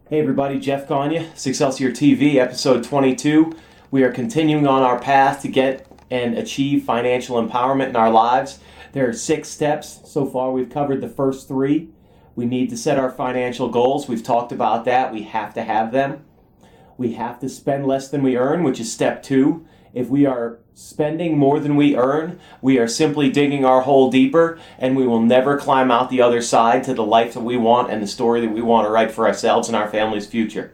Hey everybody, Jeff Gagne, Succelsior TV, episode 22. We are continuing on our path to get and achieve financial empowerment in our lives. There are 6 steps. So far we've covered the first 3. We need to set our financial goals. We've talked about that. We have to have them. We have to spend less than we earn, which is step 2. If we are spending more than we earn, we are simply digging our hole deeper, and we will never climb out the other side to the life that we want and the story that we want to write for ourselves and our family's future.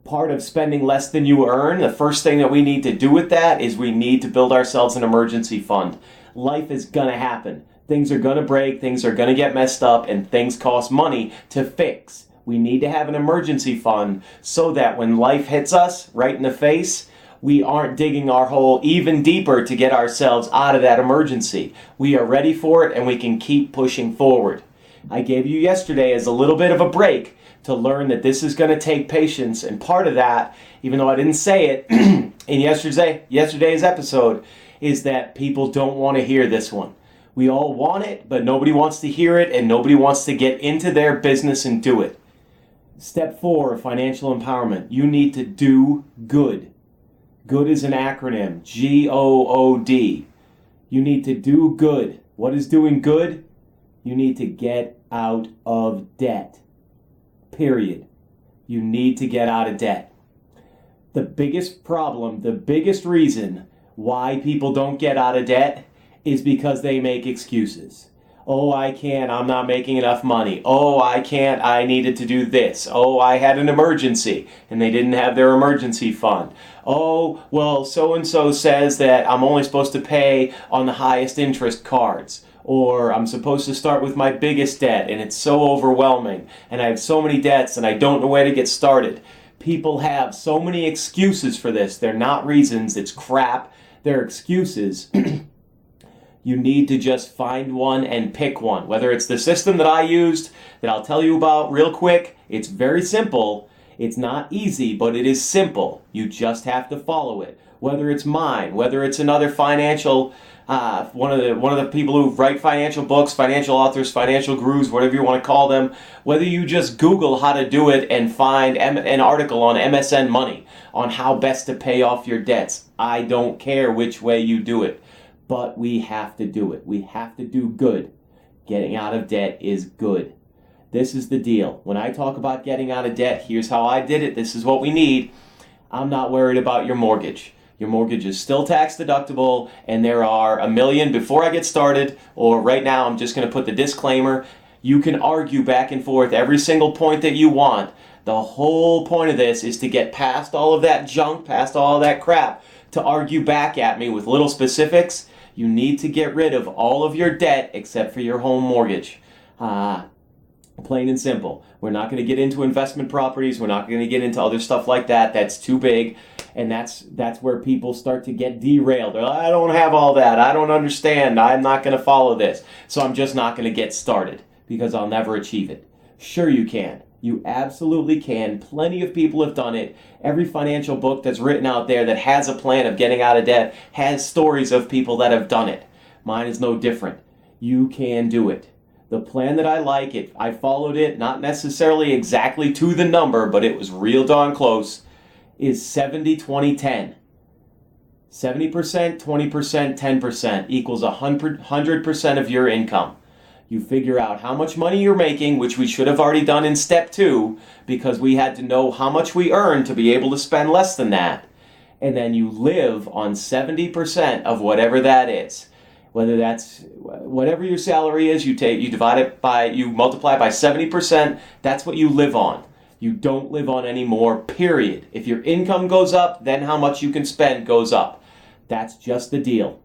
Part of spending less than you earn, the first thing that we need to do with that is we need to build ourselves an emergency fund. Life is going to happen. Things are going to break, things are going to get messed up, and things cost money to fix. We need to have an emergency fund so that when life hits us right in the face, we aren't digging our hole even deeper to get ourselves out of that emergency. We are ready for it and we can keep pushing forward. I gave you yesterday as a little bit of a break to learn that this is going to take patience, and part of that, even though I didn't say it in yesterday's episode, is that people don't want to hear this one. We all want it, but nobody wants to hear it and nobody wants to get into their business and do it. Step 4 of financial empowerment, you need to do good. Good is an acronym, G.O.O.D. You need to do good. What is doing good? You need to get out of debt. Period. You need to get out of debt. The biggest problem, the biggest reason why people don't get out of debt is because they make excuses. Oh, I can't, I'm not making enough money. Oh, I can't, I needed to do this. Oh, I had an emergency and they didn't have their emergency fund. Oh, well, so-and-so says that I'm only supposed to pay on the highest interest cards. Or I'm supposed to start with my biggest debt and it's so overwhelming and I have so many debts and I don't know where to get started. People have so many excuses for this. They're not reasons, it's crap. They're excuses. You need to just find one and pick one. Whether it's the system that I used, that I'll tell you about real quick, it's very simple. It's not easy, but it is simple. You just have to follow it. Whether it's mine, whether it's another financial, one of the people who write financial books, financial authors, financial gurus, whatever you want to call them, whether you just Google how to do it and find an article on MSN Money on how best to pay off your debts. I don't care which way you do it. But we have to do it. We have to do good. Getting out of debt is good. This is the deal. When I talk about getting out of debt, here's how I did it. This is what we need. I'm not worried about your mortgage. Your mortgage is still tax deductible, and there are a million before I get started, or right now I'm just going to put the disclaimer. You can argue back and forth every single point that you want. The whole point of this is to get past all of that junk, past all of that crap, to argue back at me with little specifics. You need to get rid of all of your debt except for your home mortgage. Plain and simple. We're not going to get into investment properties. We're not going to get into other stuff like that. That's too big. And that's where people start to get derailed. They're like, I don't have all that. I don't understand. I'm not going to follow this. So I'm just not going to get started because I'll never achieve it. Sure you can. You absolutely can. Plenty of people have done it. Every financial book that's written out there that has a plan of getting out of debt has stories of people that have done it. Mine is no different. You can do it. The plan that I like, I followed it, not necessarily exactly to the number, but it was real darn close, is 70-20-10. 70%, 20%, 10% equals 100% of your income. You figure out how much money you're making, which we should have already done in step 2, because we had to know how much we earn to be able to spend less than that. And then you live on 70% of whatever that is. Whether that's whatever your salary is, you divide it by, you multiply by 70%, that's what you live on. You don't live on any more, period. If your income goes up, then how much you can spend goes up. That's just the deal.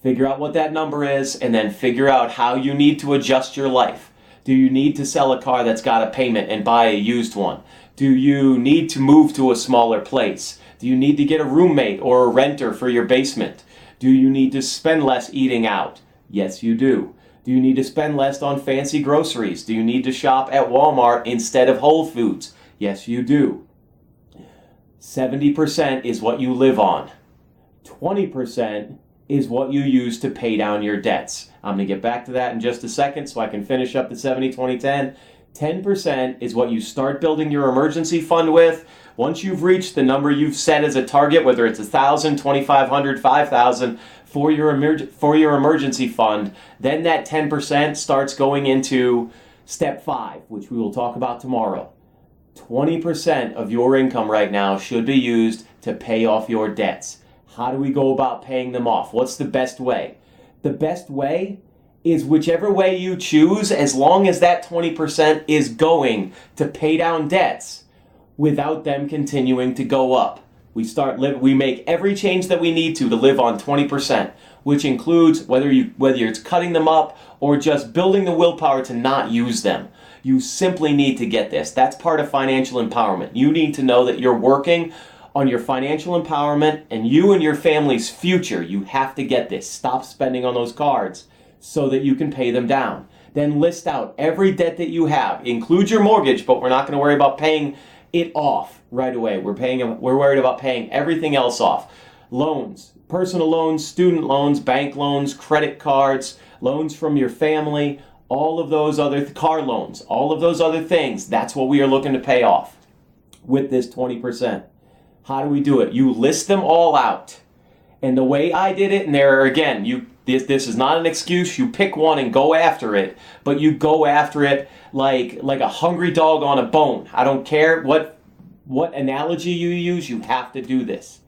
Figure out what that number is, and then figure out how you need to adjust your life. Do you need to sell a car that's got a payment and buy a used one? Do you need to move to a smaller place? Do you need to get a roommate or a renter for your basement? Do you need to spend less eating out? Yes, you do. Do you need to spend less on fancy groceries? Do you need to shop at Walmart instead of Whole Foods? Yes, you do. 70% is what you live on. 20% is what you use to pay down your debts. I'm going to get back to that in just a second so I can finish up the 70-20-10. 10% is what you start building your emergency fund with. Once you've reached the number you've set as a target, whether it's 1,000, 2,500, 5,000 for your emergency fund, then that 10% starts going into step 5, which we will talk about tomorrow. 20% of your income right now should be used to pay off your debts. How do we go about paying them off? What's the best way? The best way is whichever way you choose, as long as that 20% is going to pay down debts without them continuing to go up. We make every change that we need to live on 20%, which includes whether it's cutting them up or just building the willpower to not use them. You simply need to get this. That's part of financial empowerment. You need to know that you're working on your financial empowerment and you and your family's future. You have to get this. Stop spending on those cards so that you can pay them down. Then list out every debt that you have. Include your mortgage, but we're not going to worry about paying it off right away. We're worried about paying everything else off. Loans, personal loans, student loans, bank loans, credit cards, loans from your family, all of those other car loans, all of those other things. That's what we are looking to pay off with this 20%. How do we do it? You list them all out. And the way I did it, and there again, this is not an excuse. You pick one and go after it, but you go after it like a hungry dog on a bone. I don't care what analogy you use, you have to do this.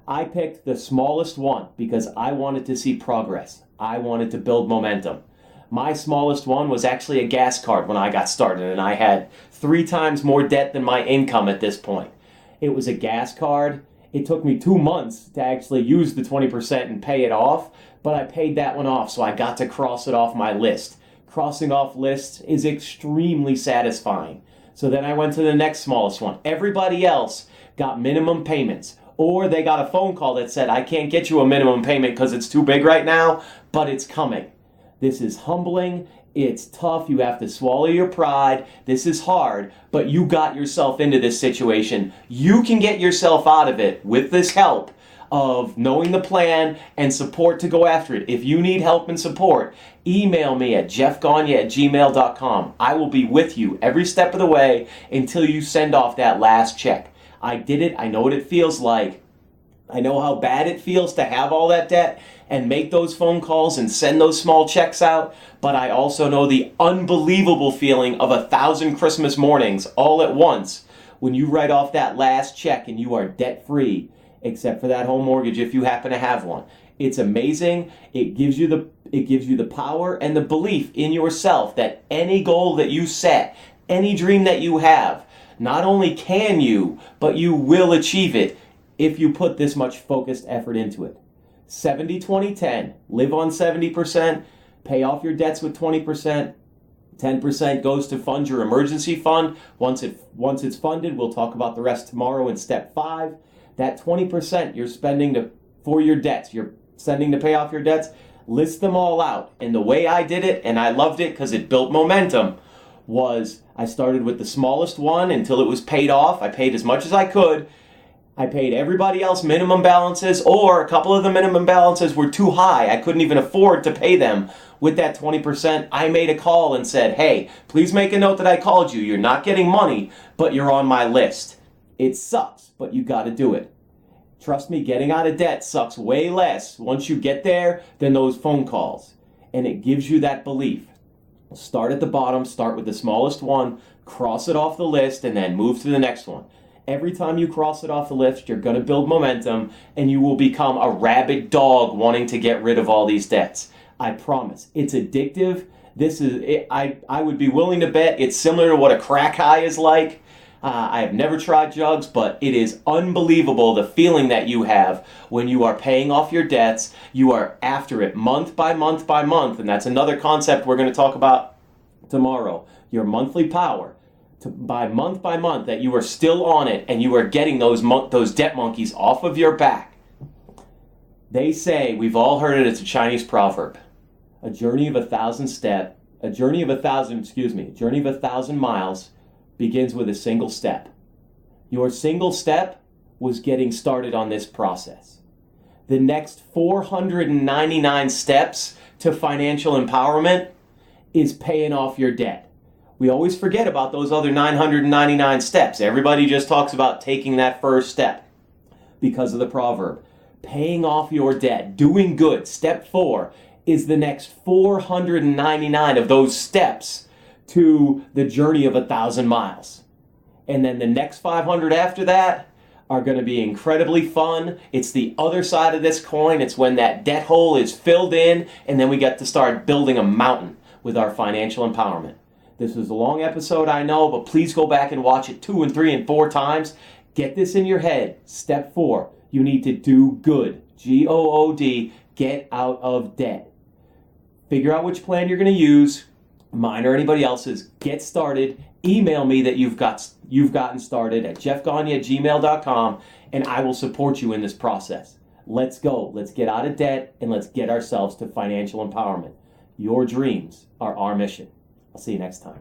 I picked the smallest one because I wanted to see progress. I wanted to build momentum. My smallest one was actually a gas card when I got started, and I had 3 times more debt than my income at this point. It was a gas card. It took me 2 months to actually use the 20% and pay it off, but I paid that one off, so I got to cross it off my list. Crossing off lists is extremely satisfying. So then I went to the next smallest one. Everybody else got minimum payments, or they got a phone call that said, I can't get you a minimum payment because it's too big right now, but it's coming. This is humbling. It's tough. You have to swallow your pride. This is hard, but you got yourself into this situation. You can get yourself out of it with this help of knowing the plan and support to go after it. If you need help and support, email me at jeffgagne@gmail.com. I will be with you every step of the way until you send off that last check. I did it. I know what it feels like. I know how bad it feels to have all that debt and make those phone calls and send those small checks out, but I also know the unbelievable feeling of 1,000 Christmas mornings all at once when you write off that last check and you are debt-free, except for that home mortgage if you happen to have one. It's amazing. It gives you the power and the belief in yourself that any goal that you set, any dream that you have, not only can you, but you will achieve it if you put this much focused effort into it. 70-20-10. Live on 70%, pay off your debts with 20%. 10% goes to fund your emergency fund. Once it's funded, we'll talk about the rest tomorrow in step 5. That 20% you're spending for your debts, you're sending to pay off your debts, list them all out. And the way I did it, and I loved it because it built momentum, was I started with the smallest one until it was paid off. I paid as much as I could. I paid everybody else minimum balances, or a couple of the minimum balances were too high. I couldn't even afford to pay them with that 20%. I made a call and said, hey, please make a note that I called you. You're not getting money, but you're on my list. It sucks, but you got to do it. Trust me, getting out of debt sucks way less once you get there than those phone calls. And it gives you that belief. Start at the bottom, start with the smallest one, cross it off the list, and then move to the next one. Every time you cross it off the list, you're going to build momentum, and you will become a rabid dog wanting to get rid of all these debts. I promise. It's addictive. I would be willing to bet it's similar to what a crack high is like. I have never tried drugs, but it is unbelievable the feeling that you have when you are paying off your debts. You are after it month by month by month, and that's another concept we're going to talk about tomorrow. Your monthly power. By month, that you are still on it and you are getting those debt monkeys off of your back. They say, we've all heard it, it's a Chinese proverb. A journey of 1,000 miles begins with a single step. Your single step was getting started on this process. The next 499 steps to financial empowerment is paying off your debt. We always forget about those other 999 steps. Everybody just talks about taking that first step because of the proverb. Paying off your debt, doing good, step 4, is the next 499 of those steps to the journey of 1,000 miles. And then the next 500 after that are going to be incredibly fun. It's the other side of this coin. It's when that debt hole is filled in, and then we get to start building a mountain with our financial empowerment. This was a long episode, I know, but please go back and watch it 2 and 3 and 4 times. Get this in your head. Step 4, you need to do good. G.O.O.D, get out of debt. Figure out which plan you're going to use, mine or anybody else's. Get started. Email me that you've gotten started at jeffgagne@gmail.com, and I will support you in this process. Let's go. Let's get out of debt, and let's get ourselves to financial empowerment. Your dreams are our mission. I'll see you next time.